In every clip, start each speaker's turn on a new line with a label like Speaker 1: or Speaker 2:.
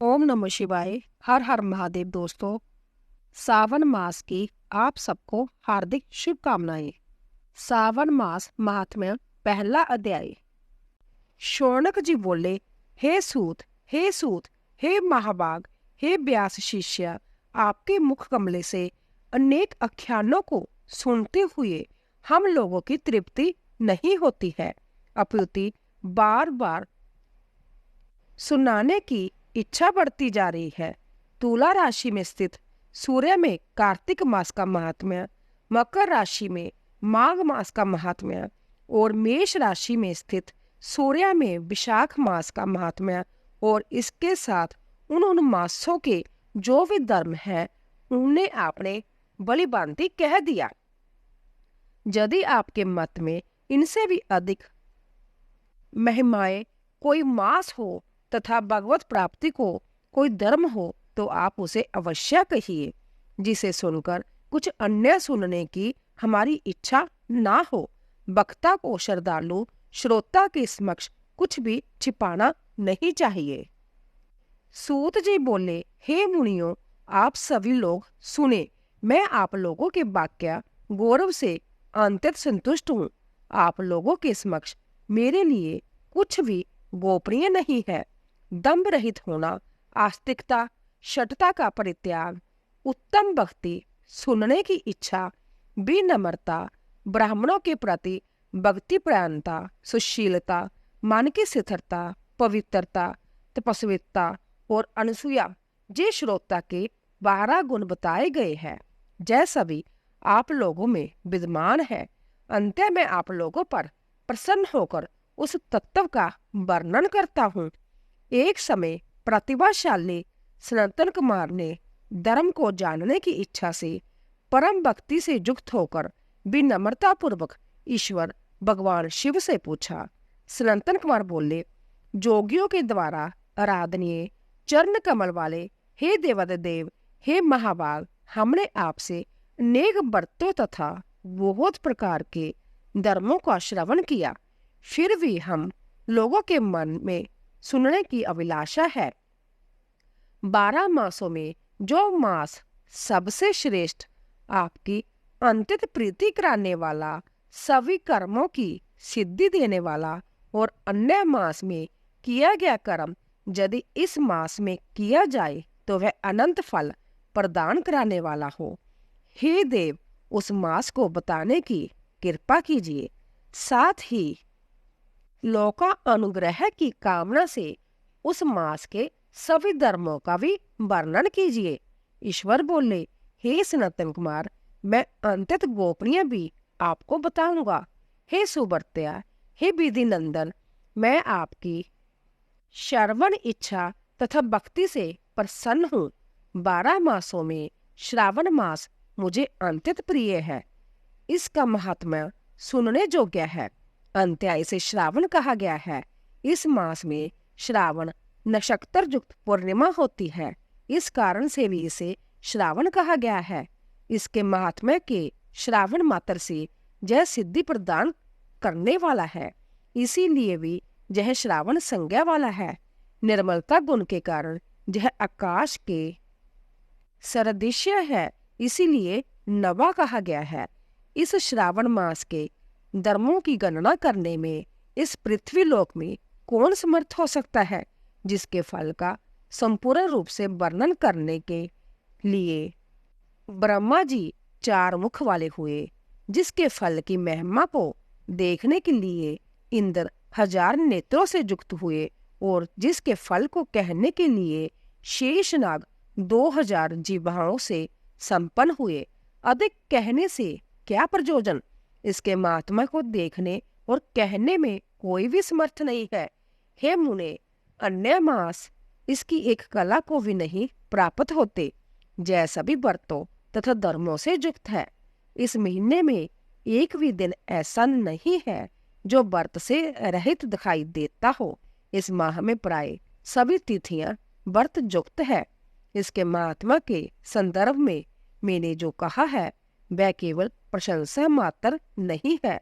Speaker 1: ओम नमः शिवाय। हर हर महादेव। दोस्तों, सावन मास की आप सबको हार्दिक शुभकामनाएं। सावन मास महात्म्य पहला अध्याय। शौनक जी बोले, हे सूत, हे सूत, हे महाभाग, हे व्यास शिष्य, आपके मुख कमले से अनेक आख्यानों को सुनते हुए हम लोगों की तृप्ति नहीं होती है, अपितु बार बार सुनाने की इच्छा बढ़ती जा रही है। तुला राशि में स्थित सूर्य में कार्तिक मास का महात्म्य, मकर राशि में माघ मास का महात्म्य और मेष राशि में स्थित सूर्य में विशाख मास का महात्म्य और इसके साथ उन मासों के जो भी धर्म है उन्हें आपने बलिबांति कह दिया। यदि आपके मत में इनसे भी अधिक महिमाएं कोई मास हो तथा भगवत प्राप्ति को कोई धर्म हो तो आप उसे अवश्य कहिए, जिसे सुनकर कुछ अन्य सुनने की हमारी इच्छा ना हो। वक्ता को श्रद्धालु श्रोता के समक्ष कुछ भी छिपाना नहीं चाहिए। सूत जी बोले, हे मुनियों, आप सभी लोग सुने। मैं आप लोगों के वाक्य गौरव से अत्यंत संतुष्ट हूँ। आप लोगों के समक्ष मेरे लिए कुछ भी गोपनीय नहीं है। दंभ रहित होना, आस्तिकता, शठता का परित्याग, उत्तम भक्ति, सुनने की इच्छा, विनम्रता, ब्राह्मणों के प्रति भक्ति प्रयाणता, सुशीलता, मन की स्थिरता, पवित्रता, तपस्विता और अनसूया, जे श्रोता के 12 गुण बताए गए हैं, जय सभी आप लोगों में विद्यमान है। अंत में आप लोगों पर प्रसन्न होकर उस तत्व का वर्णन करता हूँ। एक समय प्रतिभाशाली सनातन कुमार ने धर्म को जानने की इच्छा से परम भक्ति से युक्त होकर विनम्रता पूर्वक ईश्वर भगवान शिव से पूछा। सनातन कुमार बोले, जोगियों के द्वारा आराधनीय चरण कमल वाले हे देवादिदेव, हे महाभाग, हमने आपसे अनेक व्रतों तथा बहुत प्रकार के धर्मों का श्रवण किया, फिर भी हम लोगों के मन में सुनने की अभिलाषा है। 12 मासों में जो मास सबसे श्रेष्ठ, आपकी अंतित प्रीति कराने वाला, सभी कर्मों की सिद्धि देने वाला और अन्य मास में किया गया कर्म यदि इस मास में किया जाए तो वह अनंत फल प्रदान कराने वाला हो, हे देव, उस मास को बताने की कृपा कीजिए। साथ ही लोका अनुग्रह की कामना से उस मास के सभी धर्मों का भी वर्णन कीजिए। ईश्वर बोले, हे सनातन कुमार, मैं अंतत गोपनीय भी आपको बताऊंगा। हे सुवर्त्या, हे विधि नंदन, मैं आपकी श्रवण इच्छा तथा भक्ति से प्रसन्न हूँ। 12 मासों में श्रावण मास मुझे अंत्यत प्रिय है। इसका महात्म्य सुनने योग्य है। अंत्या इसे श्रावण कहा गया है। इस मास में श्रावण नक्षत्र युक्त पूर्णिमा होती है, इस कारण से भी इसे श्रावण कहा गया है। इसके महात्म्य के श्रावण मात्र से यह सिद्धि प्रदान करने वाला है, इसीलिए भी यह श्रावण संज्ञा वाला है। निर्मलता गुण के कारण यह आकाश के सरदृश्य है, इसीलिए नवा कहा गया है। इस श्रावण मास के धर्मों की गणना करने में इस पृथ्वी लोक में कौन समर्थ हो सकता है, जिसके फल का संपूर्ण रूप से वर्णन करने के लिए ब्रह्मा जी 4 मुख वाले हुए, जिसके फल की महिमा को देखने के लिए इंद्र 1000 नेत्रों से युक्त हुए और जिसके फल को कहने के लिए शेषनाग 2000 जिह्वाओं से संपन्न हुए। अधिक कहने से क्या प्रयोजन, इसके महात्मा को देखने और कहने में कोई भी समर्थ नहीं है। हे मुने, अन्य मास इसकी एक कला को भी नहीं प्राप्त होते, जैसा भी व्रतों तथा धर्मों से युक्त है। इस महीने में एक भी दिन ऐसा नहीं है जो व्रत से रहित दिखाई देता हो। इस माह में प्राय सभी तिथियां व्रत युक्त है। इसके महात्मा के संदर्भ में मैंने जो कहा है वह केवल प्रशंसा मात्र नहीं है।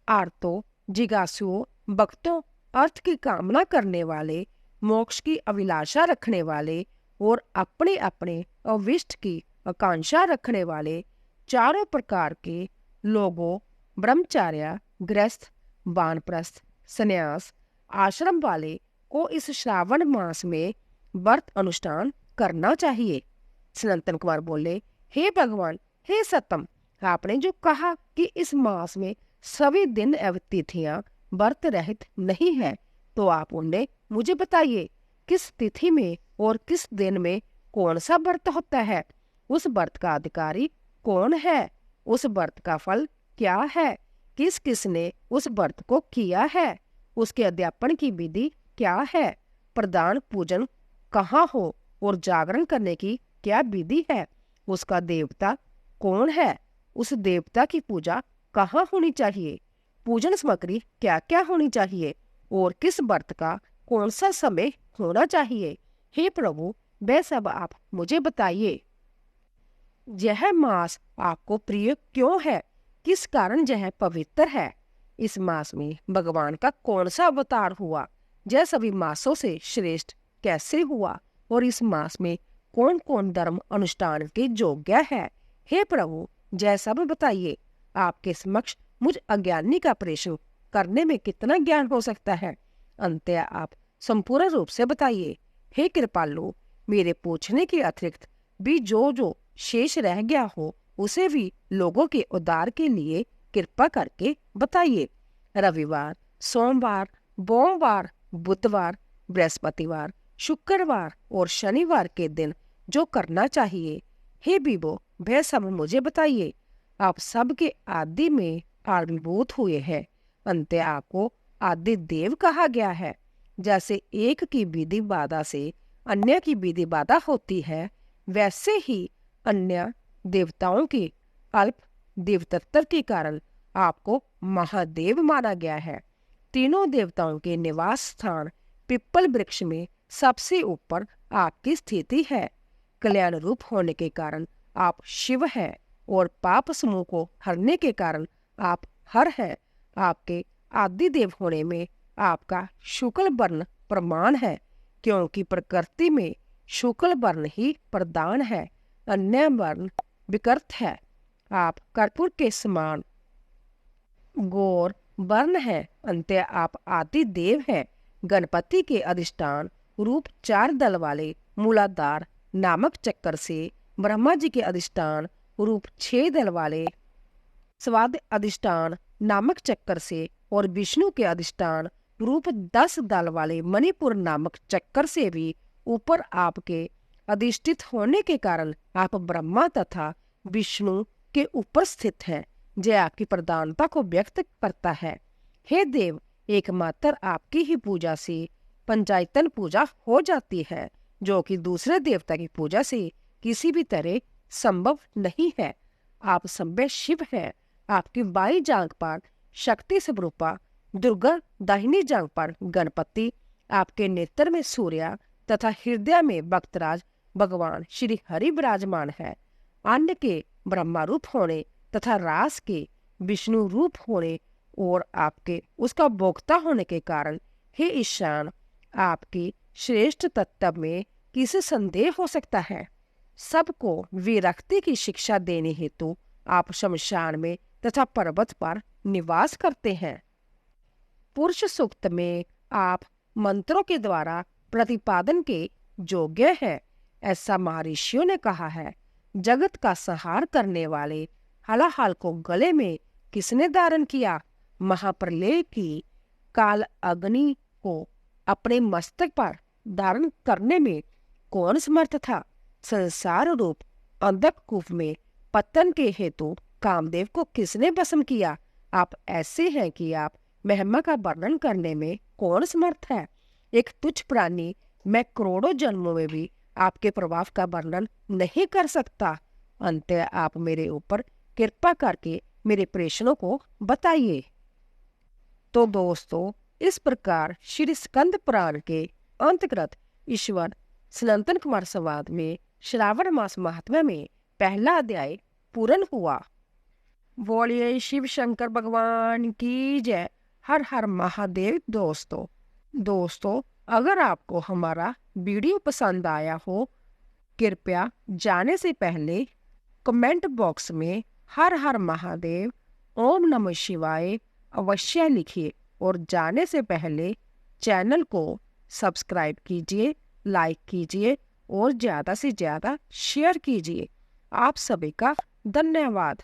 Speaker 1: आर्तों, जिज्ञासुओं, भक्तों, अर्थ की कामना करने वाले मोक्ष की अभिलाषा रखने वाले और अपने अपने अविष्ट की आकांक्षा रखने वाले चारों प्रकार के लोगों, ब्रह्मचार्य, गृहस्थ, वानप्रस्थ, संन्यास, आश्रम वाले को इस श्रावण मास में व्रत अनुष्ठान करना चाहिए। सनातन कुमार बोले, हे भगवान, हे सतम, आपने जो कहा कि इस मास में सभी दिन एवं तिथियां व्रत रहित नहीं है, तो आप उन्हें मुझे बताइए, किस तिथि में और किस दिन में कौन सा व्रत होता है? उस व्रत का अधिकारी कौन है? उस व्रत का फल क्या है? किस किस ने उस व्रत को किया है? उसके अध्यापन की विधि क्या है? प्रदान पूजन कहाँ हो और जागरण करने की क्या विधि है? उसका देवता कौन है? उस देवता की पूजा कहाँ होनी चाहिए? पूजन सामग्री क्या क्या होनी चाहिए? और किस व्रत का कौन सा समय होना चाहिए? हे प्रभु, वह सब आप मुझे बताइए। यह मास आपको प्रिय क्यों है? किस कारण यह पवित्र है? इस मास में भगवान का कौन सा अवतार हुआ? यह सभी मासों से श्रेष्ठ कैसे हुआ? और इस मास में कौन कौन धर्म अनुष्ठान के योग्य है? हे प्रभु, यह सब बताइए। आपके समक्ष मुझ अज्ञानी का प्रश्न करने में कितना ज्ञान हो सकता है? अंततः आप संपूर्ण रूप से बताइए। हे कृपालु, मेरे पूछने के अतिरिक्त भी जो शेष रह गया हो, उसे भी लोगों के उद्धार के लिए कृपा करके बताइए। रविवार, सोमवार, सोमवार, बुधवार, बृहस्पतिवार, शुक्रवार और शनिवार के दिन जो करना चाहिए, हे विभो, वह सब मुझे बताइए। आप सबके आदि में आविर्भूत हुए हैं, अंत आपको आदि देव कहा गया है। जैसे एक की विधि बाधा से अन्य की विधि बाधा होती है, वैसे ही अन्य देवताओं की अल्प देवतत्व के कारण आपको महादेव माना गया है। तीनों देवताओं के निवास स्थान पिप्पल वृक्ष में सबसे ऊपर आपकी स्थिति है। कल्याण रूप होने के कारण आप शिव हैं और पाप समूह को हरने के कारण आप हर हैं। आपके आदि देव होने में आपका शुक्ल वर्ण प्रमाण है, क्योंकि प्रकृति में शुक्ल वर्ण ही प्रधान है, अन्य वर्ण विकृत है। आप कर्पूर के समान गौर वर्ण है, अंत आप आदि देव हैं। गणपति के अधिष्ठान रूप 4 दल वाले मूलाधार नामक चक्कर से, ब्रह्मा जी के अधिष्ठान रूप 6 दल वाले स्वाद अधिष्ठान नामक चक्कर से और विष्णु के अधिष्ठान रूप 10 दल वाले मणिपुर नामक चक्कर से भी ऊपर आपके अधिष्ठित होने के कारण आप ब्रह्मा तथा विष्णु के ऊपर स्थित हैं। यह आपकी प्रधानता को व्यक्त करता है। हे देव, एकमात्र आपकी ही पूजा से पंचायतन पूजा हो जाती है, जो कि दूसरे देवता की पूजा से किसी भी तरह संभव नहीं है। आप सभ्य शिव हैं। आपकी बाई जांग पर शक्ति स्वरूपा दुर्गा, दाहिनी जांग पर गणपति, आपके नेत्र में सूर्य तथा हृदय में भक्तराज भगवान श्री हरि विराजमान है। अन्य के ब्रह्मा रूप होने तथा रास के विष्णु रूप होने और आपके उसका भोक्ता होने के कारण, हे ईशान, आपकी श्रेष्ठ तत्व में किसे संदेह हो सकता है? सबको विरक्ति की शिक्षा देने हेतु आप शमशान में तथा पर्वत पर निवास करते हैं। पुरुष सूक्त में आप मंत्रों के द्वारा प्रतिपादन के योग्य है, ऐसा महर्षियों ने कहा है। जगत का संहार करने वाले हलाहल को गले में किसने धारण किया? महाप्रलय की काल अग्नि को अपने मस्तक पर धारण करने में कौन समर्थ था? संसार रूप अंधकूप में पतन के हेतु कामदेव को किसने भस्म किया? आप ऐसे हैं कि आप महिमा का वर्णन करने में कौन समर्थ है? एक तुच्छ प्राणी मैं करोड़ों जन्मों में भी आपके प्रभाव का वर्णन नहीं कर सकता। अंत आप मेरे ऊपर कृपा करके मेरे प्रश्नों को बताइए। तो दोस्तों, इस प्रकार श्री स्कंद पुराण के अंतर्गत ईश्वर सनातन कुमार संवाद में श्रावण मास महात्म्य में पहला अध्याय पूर्ण हुआ। बोलिए शिव शंकर भगवान की जय। हर हर महादेव। दोस्तों, अगर आपको हमारा वीडियो पसंद आया हो, कृपया जाने से पहले कमेंट बॉक्स में हर हर महादेव, ओम नमः शिवाय अवश्य लिखिए और जाने से पहले चैनल को सब्सक्राइब कीजिए, लाइक कीजिए और ज़्यादा से ज़्यादा शेयर कीजिए। आप सभी का धन्यवाद।